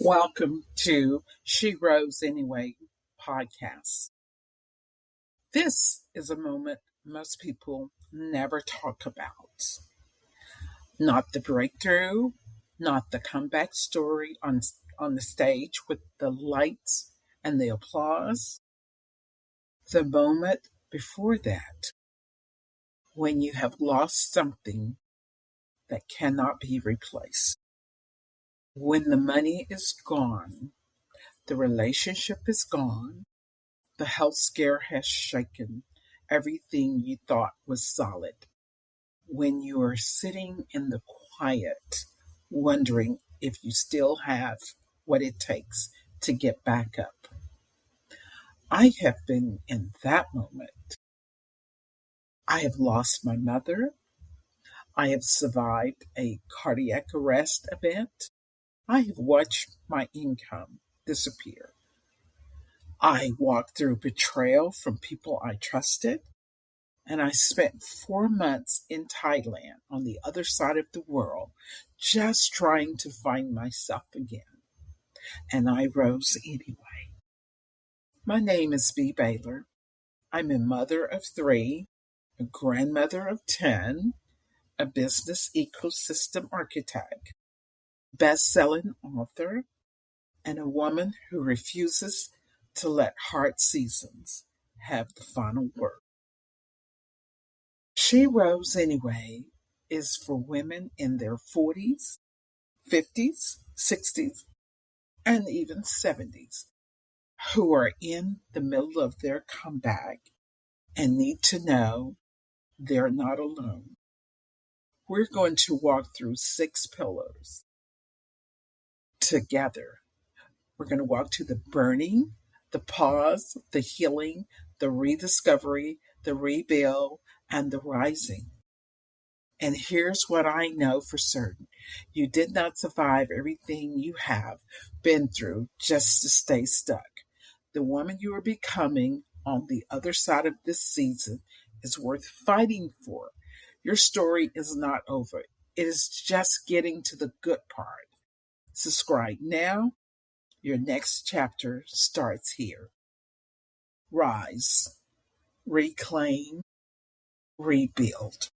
Welcome to She Rose Anyway podcast. This is a moment most people never talk about. Not the breakthrough, not the comeback story on the stage with the lights and the applause. The moment before that, when you have lost something that cannot be replaced. When the money is gone, the relationship is gone, the health scare has shaken everything you thought was solid. When you are sitting in the quiet, wondering if you still have what it takes to get back up. I have been in that moment. I have lost my mother. I have survived a cardiac arrest event. I have watched my income disappear. I walked through betrayal from people I trusted. And I spent 4 months in Thailand on the other side of the world just trying to find myself again. And I rose anyway. My name is Bea Baylor. I'm a mother of three, a grandmother of 10, a business ecosystem architect, best-selling author, and a woman who refuses to let hard seasons have the final word. She Rose Anyway is for women in their 40s, 50s, 60s, and even 70s who are in the middle of their comeback and need to know they're not alone. We're going to walk through 6 pillars together. We're going to walk to the burning, the pause, the healing, the rediscovery, the rebuild, and the rising. And here's what I know for certain. You did not survive everything you have been through just to stay stuck. The woman you are becoming on the other side of this season is worth fighting for. Your story is not over. It is just getting to the good part. Subscribe now. Your next chapter starts here. Rise, reclaim, rebuild.